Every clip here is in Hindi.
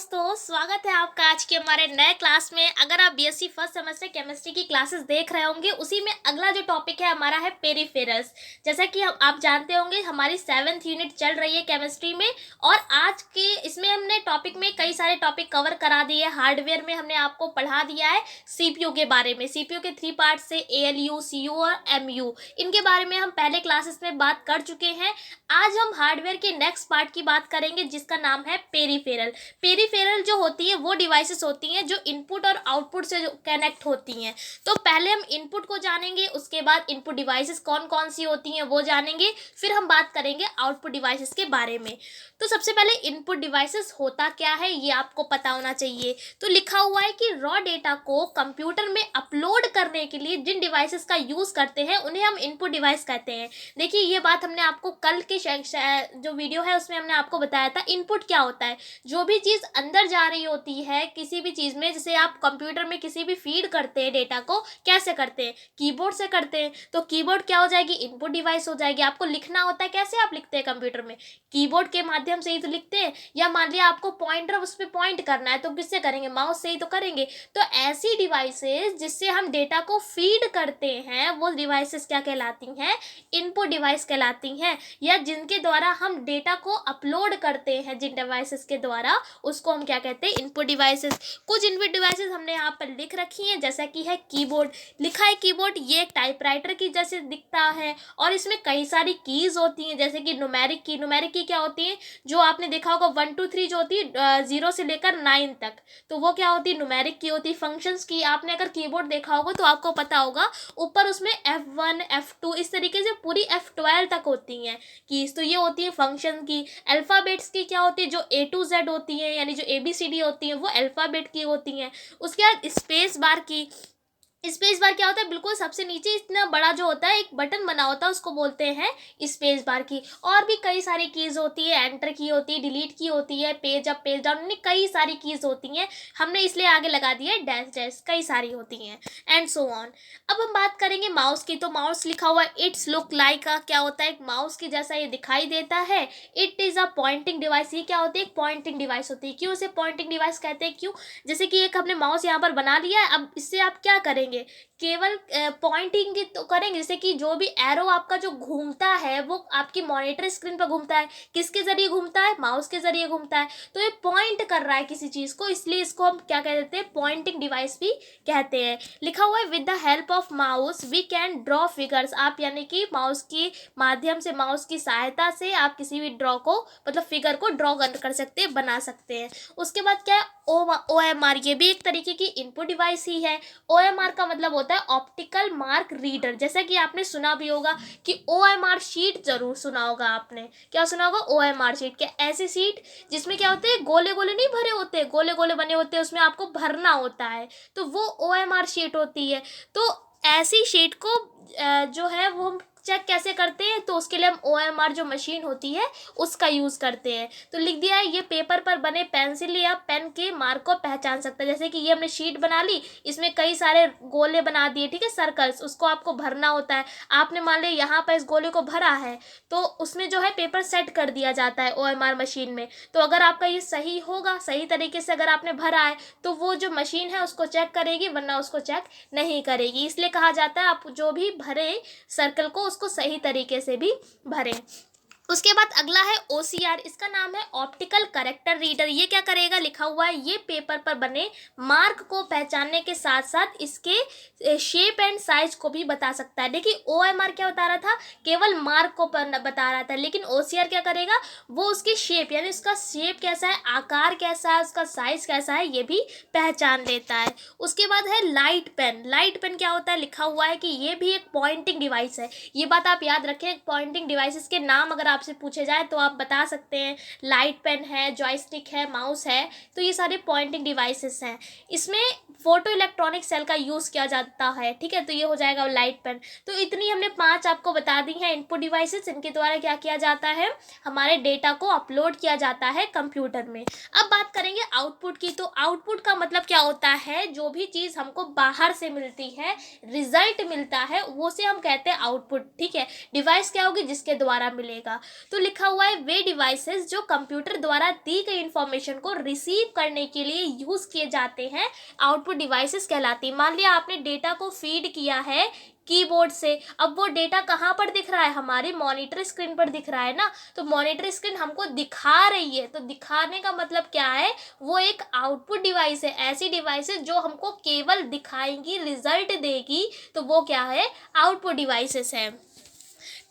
दोस्तों, स्वागत है आपका आज के हमारे नए क्लास में। अगर आप बीएससी फर्स्ट सेमेस्टर केमिस्ट्री की क्लासेस देख रहे होंगे, उसी में अगला जो टॉपिक है हमारा है पेरिफेरल्स। जैसा कि आप जानते होंगे, हमारी 7th यूनिट चल रही है केमिस्ट्री में और आज के इसमें हमने टॉपिक में कई सारे टॉपिक कवर करा दिए। हार्डवेयर में हमने आपको पढ़ा दिया है सीपीयू के बारे में। सीपीयू के 3 पार्ट से एएलयू, सीयू और एमयू, इनके बारे में हम पहले क्लासेस में बात कर चुके हैं। आज हम हार्डवेयर के नेक्स्ट पार्ट की बात करेंगे जिसका नाम है पेरिफेरल। पेरिफेरल जो होती है वो डिवाइसेस होती हैं जो इनपुट और आउटपुट से कनेक्ट होती हैं। तो पहले हम इनपुट को जानेंगे, उसके बाद इनपुट डिवाइसेस कौन कौन सी होती हैं वो जानेंगे, फिर हम बात करेंगे आउटपुट डिवाइसेस के बारे में। तो सबसे पहले इनपुट डिवाइसेस होता क्या है ये आपको पता होना चाहिए। तो लिखा हुआ है कि रॉ डेटा को कंप्यूटर में अपलोड करने के लिए जिन डिवाइसेस का यूज़ करते हैं उन्हें हम इनपुट डिवाइस कहते हैं। देखिए, ये बात हमने आपको कल के जो वीडियो है उसमें हमने आपको बताया था इनपुट क्या होता है। जो भी चीज़ अंदर जा रही होती है किसी भी चीज़ में, जैसे आप कंप्यूटर में किसी भी फीड करते हैं डेटा को, कैसे करते हैं? कीबोर्ड से करते हैं। तो कीबोर्ड क्या हो जाएगी? इनपुट डिवाइस हो जाएगी। आपको लिखना होता है, कैसे आप लिखते हैं कंप्यूटर में? कीबोर्ड के माध्यम से ही तो लिखते हैं। या मान लिया आपको पॉइंटर उस पर पॉइंट करना है तो किससे करेंगे? माउस से ही तो करेंगे। तो ऐसी डिवाइसेस जिससे हम डेटा को फीड करते हैं वो डिवाइसेस क्या कहलाती हैं? इनपुट डिवाइस कहलाती हैं। या जिनके द्वारा हम डेटा को अपलोड करते हैं जिन डिवाइसेस के द्वारा, उसको हम क्या कहते हैं? Input devices. कुछ इनपुट डिवाइसेस हमने यहाँ पर लिख रखी हैं, जैसा कि है कीबोर्ड। लिखा है कीबोर्ड, ये एक टाइपराइटर की जैसे दिखता है और इसमें कई सारी कीज होती हैं, जैसे कि न्यूमेरिक की। न्यूमेरिक की क्या होती है? जो आपने देखा होगा 1 2 3 जो होती है 0 से लेकर 9 तक, तो वो क्या होती है? न्यूमेरिक की होती है। फंक्शंस की आपने अगर कीबोर्ड देखा होगा तो आपको पता होगा, ऊपर उसमें F1 F2 इस तरीके से पूरी F12 तक होती हैं कीज। तो ये होती है फंक्शन की। अल्फ़ाबेट्स की क्या होती है? जो A to Z होती है, यानी जो ABCD होती हैं वो अल्फ़ाबेट की होती हैं। उसके बाद स्पेस बार की। स्पेस बार क्या होता है? बिल्कुल सबसे नीचे इतना बड़ा जो होता है एक बटन बना होता है, उसको बोलते हैं स्पेस बार की। और भी कई सारी कीज होती है, एंटर की होती है, डिलीट की होती है, पेज अप पेज डाउन, कई सारी कीज होती हैं। हमने इसलिए आगे लगा दिया है डैश डैश, कई सारी होती हैं एंड सो ऑन। अब हम बात करेंगे माउस की। तो माउस लिखा हुआ है इट्स लुक लाइक का, क्या होता है? एक माउस की जैसा ये दिखाई देता है। It is a pointing device. ये क्या होती है? एक पॉइंटिंग डिवाइस होती है। क्यों इसे पॉइंटिंग डिवाइस कहते हैं? क्यों? जैसे कि एक हमने माउस यहाँ पर बना लिया है, अब इससे आप क्या करेंगे? केवल पॉइंटिंग की तो करेंगे, जैसे कि जो भी एरो आपका जो घूमता है वो आपकी मॉनिटर स्क्रीन पर घूमता है। किसके जरिए घूमता है? माउस के जरिए घूमता है। तो ये पॉइंट कर रहा है किसी चीज़ को, इसलिए इसको हम क्या कह देते हैं? पॉइंटिंग डिवाइस भी कहते हैं। लिखा हुआ है with the help of mouse we can draw figures. आप यानी कि माउस के माध्यम से, माउस की सहायता से आप किसी भी ड्रॉ को, मतलब फिगर को ड्रॉ कर सकते हैं, बना सकते हैं। उसके बाद क्या है? OMR, ये भी एक तरीके की इनपुट डिवाइस ही है। OMR का मतलब होता है ऑप्टिकल मार्क रीडर। जैसा कि आपने सुना भी होगा कि OMR शीट, जरूर सुना होगा आपने। क्या सुना होगा? OMR sheet. क्या ऐसी शीट जिसमें क्या होते हैं? गोले गोले नहीं भरे होते, गोले गोले बने होते हैं, उसमें आपको भरना होता है, तो वो OMR शीट होती है। तो ऐसी शीट को जो है वो हम चेक कैसे करते हैं? तो उसके लिए हम OMR जो मशीन होती है उसका यूज़ करते हैं। तो लिख दिया है ये पेपर पर बने पेंसिल या पेन के मार्क को पहचान सकता है। जैसे कि ये हमने शीट बना ली, इसमें कई सारे गोले बना दिए, ठीक है, सर्कल्स, उसको आपको भरना होता है। आपने मान लिया यहाँ पर इस गोले को भरा है तो उसमें जो है पेपर सेट कर दिया जाता है OMR मशीन में। तो अगर आपका ये सही होगा, सही तरीके से अगर आपने भरा है तो वो जो मशीन है उसको चेक करेगी, वरना उसको चेक नहीं करेगी। इसलिए कहा जाता है आप जो भी भरे सर्कल को उसको सही तरीके से भी भरें। उसके बाद अगला है OCR। इसका नाम है ऑप्टिकल करेक्टर रीडर। ये क्या करेगा? लिखा हुआ है ये पेपर पर बने मार्क को पहचानने के साथ साथ इसके शेप एंड साइज को भी बता सकता है। देखिए, OMR क्या बता रहा था? केवल मार्क को बता रहा था, लेकिन OCR क्या करेगा? वो उसकी शेप, यानी उसका शेप कैसा है, आकार कैसा है, उसका साइज कैसा है, ये भी पहचान लेता है। उसके बाद है लाइट पेन। लाइट पेन क्या होता है? लिखा हुआ है कि ये भी एक पॉइंटिंग डिवाइस है। ये बात आप याद रखें, पॉइंटिंग डिवाइसेस के नाम अगर आपसे पूछे जाए तो आप बता सकते हैं। लाइट पेन है, जॉयस्टिक है, माउस है, तो ये सारे पॉइंटिंग डिवाइसेस हैं। इसमें फोटो इलेक्ट्रॉनिक सेल का यूज़ किया जाता है, ठीक है, तो ये हो जाएगा लाइट पेन। तो इतनी हमने 5 आपको बता दी हैं इनपुट डिवाइसेस। इनके द्वारा क्या किया जाता है? हमारे डेटा को अपलोड किया जाता है कंप्यूटर में। अब बात करेंगे आउटपुट की। तो आउटपुट का मतलब क्या होता है? जो भी चीज़ हमको बाहर से मिलती है, रिजल्ट मिलता है, वो से हम कहते हैं आउटपुट, ठीक है। डिवाइस क्या होगी? जिसके द्वारा मिलेगा। तो लिखा हुआ है वे डिवाइसेस जो कंप्यूटर द्वारा दी गई इंफॉर्मेशन को रिसीव करने के लिए यूज़ किए जाते हैं आउटपुट डिवाइसेस कहलाती है। मान लिया आपने डेटा को फीड किया है कीबोर्ड से, अब वो डेटा कहाँ पर दिख रहा है, हमारे मॉनिटर स्क्रीन पर दिख रहा है ना, तो मॉनिटर स्क्रीन हमको दिखा रही है, तो दिखाने का मतलब क्या है, वो एक आउटपुट डिवाइस है। ऐसी डिवाइस है जो हमको केवल दिखाएंगी, रिजल्ट देगी, तो वो क्या है, आउटपुट डिवाइसेस है।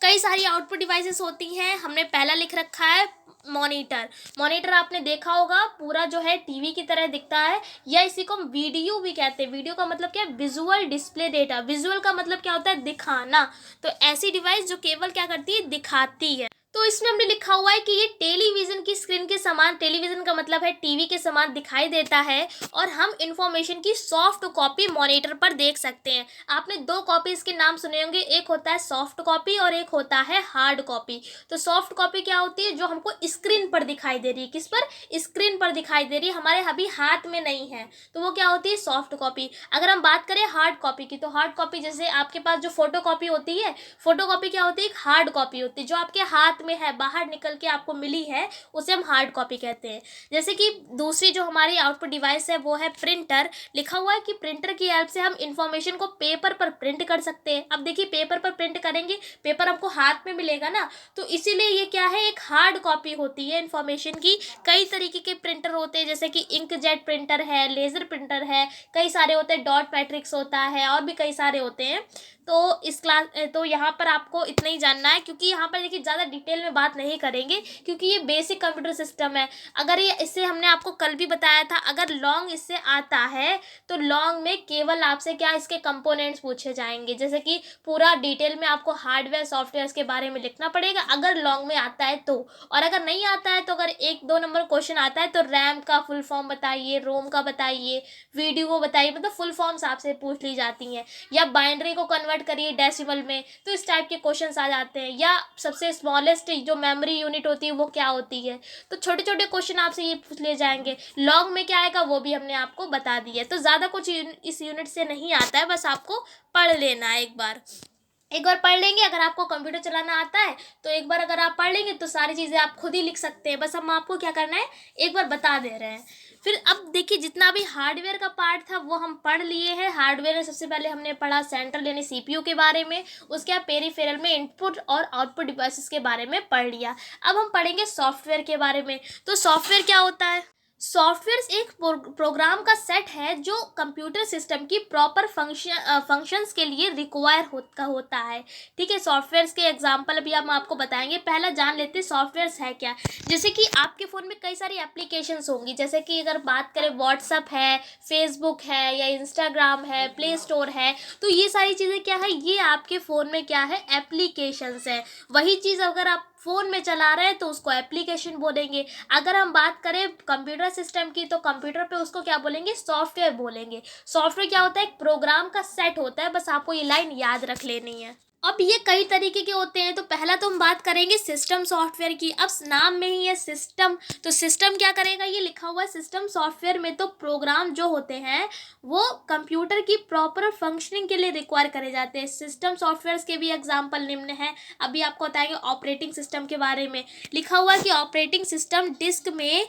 कई सारी आउटपुट डिवाइसेस होती हैं, हमने पहला लिख रखा है मॉनिटर। मॉनिटर आपने देखा होगा पूरा जो है टीवी की तरह दिखता है, या इसी को हम वीडियो भी कहते हैं। वीडियो का मतलब क्या है, विजुअल डिस्प्ले डेटा। विजुअल का मतलब क्या होता है, दिखाना। तो ऐसी डिवाइस जो केवल क्या करती है, दिखाती है। तो इसमें हमने लिखा हुआ है कि ये टेलीविजन की स्क्रीन के समान, टेलीविजन का मतलब है टीवी के समान दिखाई देता है, और हम इंफॉर्मेशन की सॉफ्ट कॉपी मॉनिटर पर देख सकते हैं। आपने दो कॉपीज के नाम सुने होंगे, एक होता है सॉफ्ट कॉपी और एक होता है हार्ड कॉपी। तो सॉफ्ट कॉपी क्या होती है, जो हमको स्क्रीन पर दिखाई दे रही है। किस पर, स्क्रीन पर दिखाई दे रही है, हमारे अभी हाथ में नहीं है, तो वो क्या होती है, सॉफ्ट कॉपी। अगर हम बात करें हार्ड कॉपी की, तो हार्ड कॉपी जैसे आपके पास जो फोटो कॉपी होती है, फोटो कॉपी क्या होती है, एक हार्ड कॉपी होती है, जो आपके हाथ में है, बाहर निकल के आपको मिली है, उसे हम हार्ड कॉपी कहते हैं। जैसे कि दूसरी जो हमारी आउटपुट डिवाइस है वो है प्रिंटर। लिखा हुआ है कि प्रिंटर की हेल्प से हम इंफॉर्मेशन को पेपर पर प्रिंट कर सकते हैं। अब देखिए पेपर पर प्रिंट करेंगे, पेपर हमको हाथ में मिलेगा ना, तो इसीलिए ये क्या है, एक हार्ड कॉपी होती है इंफॉर्मेशन की। कई तरीके के प्रिंटर होते हैं, जैसे कि इंकजेट प्रिंटर है, लेजर प्रिंटर है, कई सारे होते हैं, डॉट मैट्रिक्स होता है, और भी कई सारे होते हैं। तो यहाँ पर आपको इतना ही जानना है, क्योंकि यहाँ पर देखिए ज़्यादा डिटेल में बात नहीं करेंगे, क्योंकि ये बेसिक कंप्यूटर सिस्टम है। अगर ये इससे हमने आपको कल भी बताया था, अगर लॉन्ग इससे आता है तो लॉन्ग में केवल आपसे क्या, इसके कंपोनेंट्स पूछे जाएंगे, जैसे कि पूरा डिटेल में आपको हार्डवेयर सॉफ्टवेयर के बारे में लिखना पड़ेगा, अगर लॉन्ग में आता है तो। और अगर नहीं आता है तो अगर 1-2 नंबर क्वेश्चन आता है तो रैम का फुल फॉर्म बताइए, रोम का बताइए, वीडियो को बताइए, मतलब फुल फॉर्म्स आपसे पूछ ली जाती हैं। या बाइनरी को कन्वर्ट करिए डेसिमल में, तो इस टाइप के क्वेश्चंस आ जाते हैं। या सबसे स्मॉलेस्ट जो मेमोरी यूनिट होती है वो क्या होती है, तो छोटे छोटे क्वेश्चन आपसे ये पूछ ले जाएंगे। लॉन्ग में क्या आएगा वो भी हमने आपको बता दिया है। तो ज़्यादा कुछ इस यूनिट से नहीं आता है, बस आपको पढ़ लेना है एक बार पढ़ लेंगे। अगर आपको कंप्यूटर चलाना आता है तो एक बार अगर आप पढ़ लेंगे तो सारी चीज़ें आप खुद ही लिख सकते हैं। बस हम आपको क्या करना है, एक बार बता दे रहे हैं। फिर अब देखिए जितना भी हार्डवेयर का पार्ट था वो हम पढ़ लिए हैं। हार्डवेयर में सबसे पहले हमने पढ़ा सेंट्रल यानी सीपीयू के बारे में, उसके बाद पेरिफेरल में इनपुट और आउटपुट डिवाइसेस के बारे में पढ़ लिया। अब हम पढ़ेंगे सॉफ्टवेयर के बारे में। तो सॉफ्टवेयर क्या होता है, सॉफ्टवेयर एक प्रोग्राम का सेट है जो कंप्यूटर सिस्टम की प्रॉपर फंक्शंस के लिए रिक्वायर होता है। ठीक है, सॉफ्टवेयर्स के एग्जांपल भी हम आपको बताएंगे। पहला जान लेते हैं सॉफ्टवेयर्स है क्या। जैसे कि आपके फ़ोन में कई सारी एप्लीकेशंस होंगी, जैसे कि अगर बात करें व्हाट्सअप है, फेसबुक है, या इंस्टाग्राम है, प्ले स्टोर है, तो ये सारी चीज़ें क्या है, ये आपके फ़ोन में क्या है, एप्लीकेशंस है। वही चीज़ अगर आप फ़ोन में चला रहे हैं तो उसको एप्लीकेशन बोलेंगे। अगर हम बात करें कंप्यूटर सिस्टम की तो कंप्यूटर पे उसको क्या बोलेंगे, सॉफ्टवेयर बोलेंगे। सॉफ्टवेयर क्या होता है, एक प्रोग्राम का सेट होता है, बस आपको ये लाइन याद रख लेनी है। अब ये कई तरीके के होते हैं, तो पहला तो हम बात करेंगे सिस्टम सॉफ्टवेयर की। अब नाम में ही है सिस्टम, तो सिस्टम क्या करेगा, ये लिखा हुआ है सिस्टम सॉफ्टवेयर में तो प्रोग्राम जो होते हैं वो कंप्यूटर की प्रॉपर फंक्शनिंग के लिए रिक्वायर करे जाते हैं। सिस्टम सॉफ्टवेयर के भी एग्जाम्पल निम्न है, अभी आपको बताएंगे। ऑपरेटिंग सिस्टम के बारे में लिखा हुआ है कि ऑपरेटिंग सिस्टम डिस्क में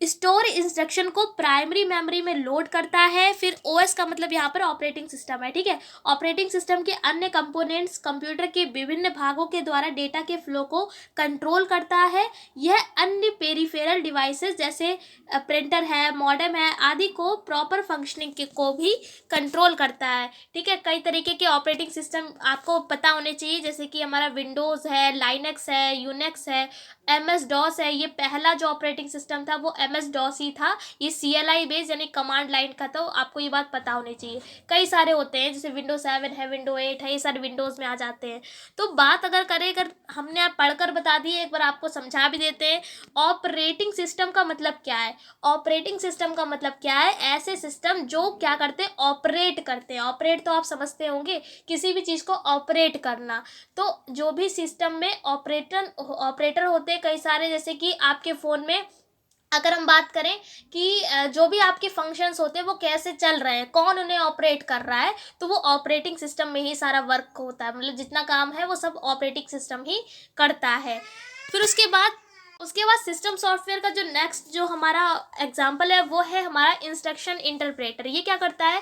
स्टोर इंस्ट्रक्शन को प्राइमरी मेमोरी में लोड करता है। फिर ओएस का मतलब यहाँ पर ऑपरेटिंग सिस्टम है। ठीक है, ऑपरेटिंग सिस्टम के अन्य कंपोनेंट्स कंप्यूटर के विभिन्न भागों के द्वारा डेटा के फ्लो को कंट्रोल करता है। यह अन्य पेरिफेरल डिवाइसेस जैसे प्रिंटर है, मॉडेम है आदि को प्रॉपर फंक्शनिंग के को भी कंट्रोल करता है। ठीक है, कई तरीके के ऑपरेटिंग सिस्टम आपको पता होने चाहिए, जैसे कि हमारा विंडोज़ है, लाइनक्स है, यूनिक्स है, MS DOS है। ये पहला जो ऑपरेटिंग सिस्टम था वो MS DOS ही था। ये CLI बेस्ड यानी कमांड लाइन का था, तो आपको ये बात पता होनी चाहिए। कई सारे होते हैं जैसे Windows 7 है, Windows 8 है, ये सारे विंडोज़ में आ जाते हैं। तो बात अगर करें, अगर हमने आप पढ़कर बता दी, एक बार आपको समझा भी देते हैं। ऑपरेटिंग सिस्टम का मतलब क्या है, ऑपरेटिंग सिस्टम का मतलब क्या है, ऐसे सिस्टम जो क्या करते हैं, ऑपरेट करते हैं। ऑपरेट तो आप समझते होंगे, किसी भी चीज़ को ऑपरेट करना। तो जो भी सिस्टम में ऑपरेटर होते हैं कई सारे, जैसे कि आपके फ़ोन में अगर हम बात करें कि जो भी आपके फंक्शंस होते हैं वो कैसे चल रहे हैं, कौन उन्हें ऑपरेट कर रहा है, तो वो ऑपरेटिंग सिस्टम में ही सारा वर्क होता है। मतलब जितना काम है वो सब ऑपरेटिंग सिस्टम ही करता है। फिर उसके बाद सिस्टम सॉफ्टवेयर का जो नेक्स्ट जो हमारा एग्जाम्पल है वो है हमारा इंस्ट्रक्शन इंटरप्रेटर। ये क्या करता है,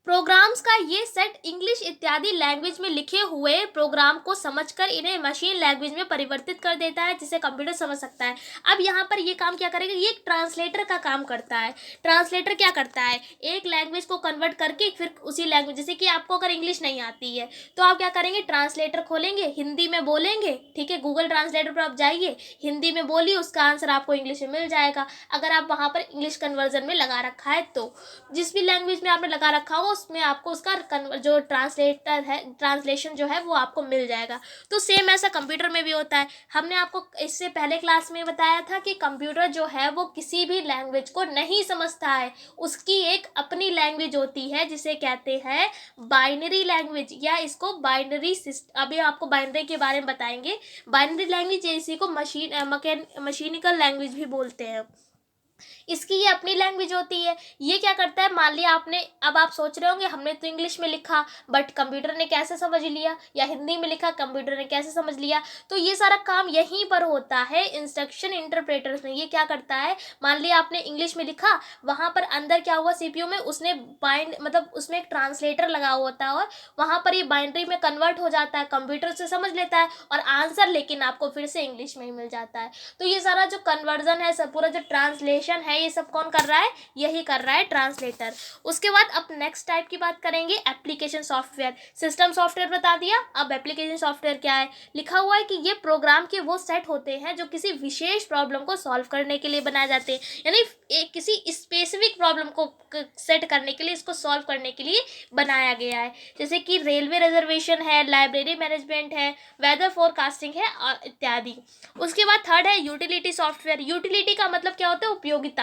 प्रोग्राम्स का ये सेट इंग्लिश इत्यादि लैंग्वेज में लिखे हुए प्रोग्राम को समझकर इन्हें मशीन लैंग्वेज में परिवर्तित कर देता है, जिसे कंप्यूटर समझ सकता है। अब यहाँ पर ये काम क्या करेगा, ये एक ट्रांसलेटर का काम करता है। ट्रांसलेटर क्या करता है, एक लैंग्वेज को कन्वर्ट करके फिर उसी लैंग्वेज, जैसे कि आपको अगर इंग्लिश नहीं आती है तो आप क्या करेंगे, ट्रांसलेटर खोलेंगे, हिंदी में बोलेंगे, ठीक है, गूगल ट्रांसलेटर पर आप जाइए, हिंदी में बोलिए, उसका आंसर आपको इंग्लिश में मिल जाएगा। अगर आप वहाँ पर इंग्लिश कन्वर्जन में लगा रखा है तो जिस भी लैंग्वेज में आपने लगा रखा हो उसमें आपको उसका जो ट्रांसलेटर है, ट्रांसलेशन जो है वो आपको मिल जाएगा। तो सेम ऐसा कंप्यूटर में भी होता है। हमने आपको इससे पहले क्लास में बताया था कि कंप्यूटर जो है वो किसी भी लैंग्वेज को नहीं समझता है, उसकी एक अपनी लैंग्वेज होती है जिसे कहते हैं बाइनरी लैंग्वेज, या इसको बाइनरी सिस्टम, अभी आपको बाइनरी के बारे में बताएंगे। बाइनरी लैंग्वेज इसी को मशीनिकल लैंग्वेज भी बोलते हैं। इसकी ये अपनी लैंग्वेज होती है। ये क्या करता है, मान लिया आपने, अब आप सोच रहे होंगे हमने तो इंग्लिश में लिखा बट कंप्यूटर ने कैसे समझ लिया, या हिंदी में लिखा कंप्यूटर ने कैसे समझ लिया। तो ये सारा काम यहीं पर होता है इंस्ट्रक्शन इंटरप्रेटर्स में। ये क्या करता है, मान लिया आपने इंग्लिश में लिखा, वहाँ पर अंदर क्या हुआ, सीपीयू में उसने मतलब उसमें एक ट्रांसलेटर लगा हुआ होता है और वहाँ पर ये बाइनरी में कन्वर्ट हो जाता है, कंप्यूटर से समझ लेता है और आंसर लेकिन आपको फिर से इंग्लिश में ही मिल जाता है। तो ये सारा जो कन्वर्जन है, सब पूरा जो ट्रांसलेशन है, ये सब कौन कर रहा है, यही कर रहा है ट्रांसलेटर। उसके बाद अब नेक्स्ट टाइप की बात करेंगे, एप्लीकेशन सॉफ्टवेयर। सिस्टम सॉफ्टवेयर बता दिया, अब एप्लीकेशन सॉफ्टवेयर क्या है, लिखा हुआ है कि ये प्रोग्राम के वो सेट होते हैं जो किसी विशेष प्रॉब्लम को सॉल्व करने के लिए बनाए जाते हैं, यानी किसी स्पेसिफिक प्रॉब्लम को सेट करने के लिए, इसको सॉल्व करने के लिए बनाया गया है। जैसे कि रेलवे रिजर्वेशन है, लाइब्रेरी मैनेजमेंट है, वेदर फोरकास्टिंग है और इत्यादि। उसके बाद थर्ड है यूटिलिटी सॉफ्टवेयर। यूटिलिटी का मतलब क्या होता है, उपयोगिता।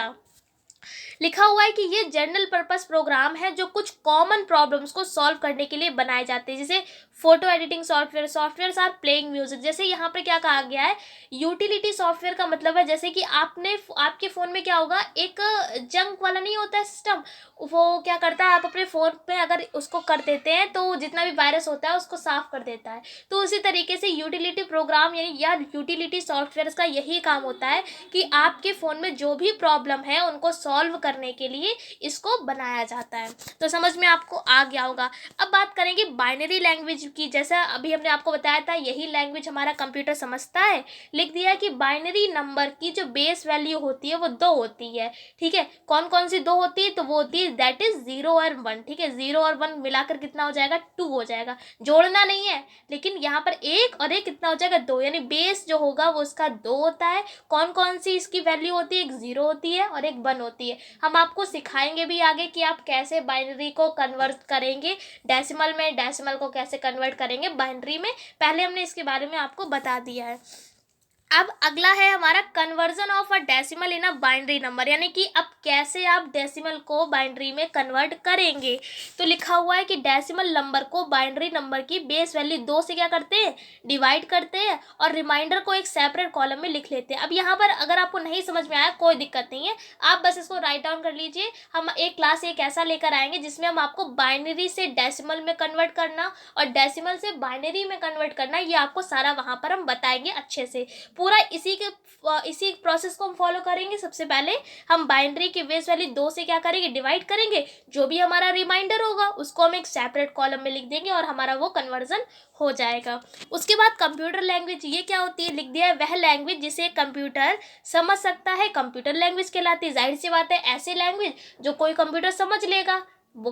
लिखा हुआ है कि ये जनरल पर्पस प्रोग्राम है जो कुछ कॉमन प्रॉब्लम्स को सॉल्व करने के लिए बनाए जाते हैं, जैसे photo editing software or playing music. जैसे यहाँ पर क्या कहा गया है, यूटिलिटी सॉफ्टवेयर का मतलब है जैसे कि आपके फ़ोन में क्या होगा, एक जंक वाला नहीं होता है सिस्टम, वो क्या करता है, आप अपने फ़ोन पे अगर उसको कर देते हैं तो जितना भी वायरस होता है उसको साफ़ कर देता है। तो उसी तरीके से यूटिलिटी प्रोग्राम यानी या यूटिलिटी सॉफ्टवेयर का यही काम होता है कि आपके फ़ोन में जो भी प्रॉब्लम है उनको सॉल्व करने के लिए इसको बनाया जाता है। तो समझ में आपको आ गया होगा। अब बात करेंगे बाइनरी लैंग्वेज की। जैसा अभी हमने आपको बताया था, यही लैंग्वेज हमारा कंप्यूटर समझता है। लिख दिया कि बाइनरी नंबर की जो बेस वैल्यू होती है वो 2 होती है, ठीक है। कौन कौन सी 2 होती है, तो वो होती है दैट इज 0 और 1, ठीक है। 0 और 1 मिलाकर कितना हो जाएगा, 2 हो जाएगा। जोड़ना नहीं है, लेकिन यहाँ पर 1 और 1 कितना हो जाएगा, 2, यानी बेस जो होगा वो उसका 2 होता है। कौन कौन सी इसकी वैल्यू होती है, एक 0 होती है और एक 1 होती है। हम आपको सिखाएंगे भी आगे कि आप कैसे बाइनरी को कन्वर्ट करेंगे डेसिमल में, डेसिमल को कैसे कन्वर्ट करेंगे बाइनरी में। पहले हमने इसके बारे में आपको बता दिया है। अब अगला है हमारा conversion of a decimal in a binary number, यानी कि अब कैसे आप डेसिमल को बाइनरी में कन्वर्ट करेंगे। तो लिखा हुआ है कि डेसिमल नंबर को बाइनरी नंबर की बेस वैल्यू 2 से क्या करते हैं, डिवाइड करते हैं और रिमाइंडर को एक सेपरेट कॉलम में लिख लेते हैं। अब यहाँ पर अगर आपको नहीं समझ में आया कोई दिक्कत नहीं है, आप बस इसको राइट डाउन कर लीजिए। हम एक क्लास एक ऐसा लेकर आएंगे जिसमें हम आपको बाइनरी से डेसिमल में कन्वर्ट करना और डेसिमल से बाइनरी में कन्वर्ट करना, ये आपको सारा वहाँ पर हम बताएंगे अच्छे से। पूरा इसी प्रोसेस को हम फॉलो करेंगे। सबसे पहले हम बाइनरी की बेस वैल्यू 2 से क्या करेंगे, डिवाइड करेंगे। जो भी हमारा रिमाइंडर होगा उसको हम एक सेपरेट कॉलम में लिख देंगे और हमारा वो कन्वर्जन हो जाएगा। उसके बाद कंप्यूटर लैंग्वेज, ये क्या होती है, लिख दिया है वह लैंग्वेज जिसे कंप्यूटर समझ सकता है, कंप्यूटर लैंग्वेज कहलाती है। जाहिर सी बात है, ऐसी लैंग्वेज जो कोई कंप्यूटर समझ लेगा वो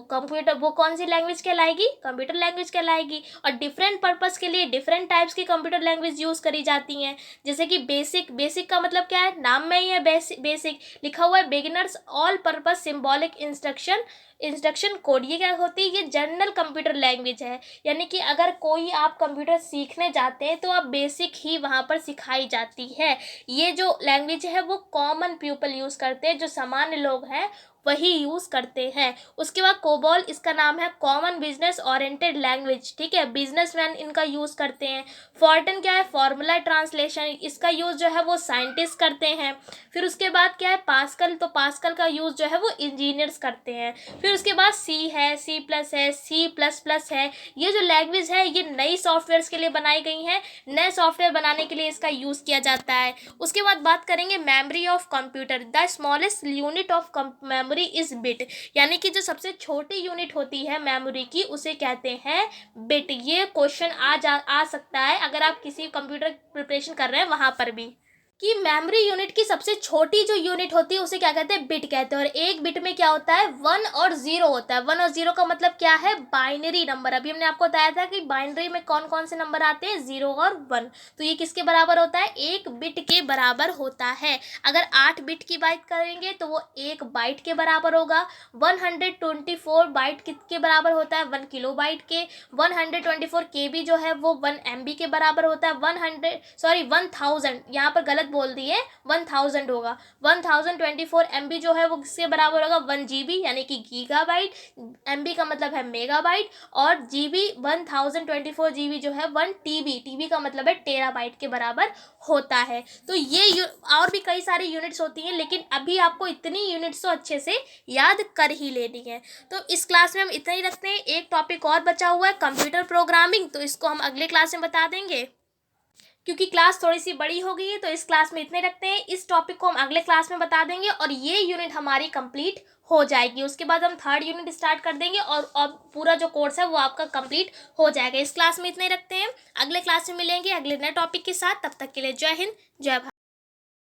कौन सी लैंग्वेज कहलाएगी, कंप्यूटर लैंग्वेज कहलाएगी। और डिफरेंट पर्पस के लिए डिफरेंट टाइप्स की कंप्यूटर लैंग्वेज यूज़ करी जाती हैं। जैसे कि बेसिक का मतलब क्या है, नाम में ही है बेसिक। लिखा हुआ है beginners all purpose symbolic instruction code. ये क्या होती है, ये जनरल कंप्यूटर लैंग्वेज है, यानी कि अगर कोई आप कंप्यूटर सीखने जाते हैं तो आप बेसिक ही वहाँ पर सिखाई जाती है। ये जो लैंग्वेज है वो कॉमन पीपल यूज़ करते हैं, जो सामान्य लोग हैं वही यूज़ करते हैं। उसके बाद कोबॉल, इसका नाम है कॉमन बिजनेस ओरिएंटेड लैंग्वेज, ठीक है, बिजनेसमैन इनका यूज़ करते हैं। फॉर्टन क्या है, फॉर्मूला ट्रांसलेशन, इसका यूज़ जो है वो साइंटिस्ट करते हैं। फिर उसके बाद क्या है पास्कल, तो पास्कल का यूज़ जो है वो इंजीनियर्स करते हैं। फिर उसके बाद सी है, सी प्लस है, सी प्लस प्लस है। ये जो लैंग्वेज है ये नई सॉफ्टवेयर्स के लिए बनाई गई हैं, नए सॉफ्टवेयर बनाने के लिए इसका यूज़ किया जाता है। उसके बाद बात करेंगे memory of computer. The smallest unit of memory is bit, यानी कि जो सबसे छोटी यूनिट होती है मेमोरी की उसे कहते हैं बिट। ये क्वेश्चन आ सकता है अगर आप किसी कंप्यूटर प्रिपरेशन कर रहे हैं वहाँ पर भी, कि मेमोरी यूनिट की सबसे छोटी जो यूनिट होती है उसे क्या कहते हैं, बिट कहते हैं। और एक बिट में क्या होता है, 1 और 0 होता है। 1 और 0 का मतलब क्या है, बाइनरी नंबर। अभी हमने आपको बताया था कि बाइनरी में कौन कौन से नंबर आते हैं, 0 और 1। तो ये किसके बराबर होता है, एक बिट के बराबर होता है। अगर 8 बिट की बात करेंगे तो वो 1 बाइट के बराबर होगा। 124 बाइट किसके बराबर होता है, 1 किलो बाइट के। 124 KB जो है वो 1 MB के बराबर होता है। 1000, यहाँ पर गलत बोल दिए, 1000 होगा। 1024 MB जो है वो किसके बराबर होगा, 1 GB यानी कि गीगाबाइट। MB का मतलब है मेगाबाइट, और GB 1024 GB जो है 1 TB का मतलब है टेराबाइट के बराबर होता है। तो ये और भी कई सारी यूनिट्स होती हैं, लेकिन अभी आपको इतनी यूनिट्स तो अच्छे से याद कर ही लेनी है। तो इस क्लास में हम इतना ही रखते हैं। एक टॉपिक और बचा हुआ है कंप्यूटर प्रोग्रामिंग, तो इसको हम अगले क्लास में बता देंगे, क्योंकि क्लास थोड़ी सी बड़ी हो गई है। तो इस क्लास में इतने रखते हैं, इस टॉपिक को हम अगले क्लास में बता देंगे और ये यूनिट हमारी कंप्लीट हो जाएगी। उसके बाद हम 3rd यूनिट स्टार्ट कर देंगे और अब पूरा जो कोर्स है वो आपका कंप्लीट हो जाएगा। इस क्लास में इतने रखते हैं, अगले क्लास में मिलेंगे अगले नए टॉपिक के साथ। तब तक के लिए जय हिंद, जय भारत।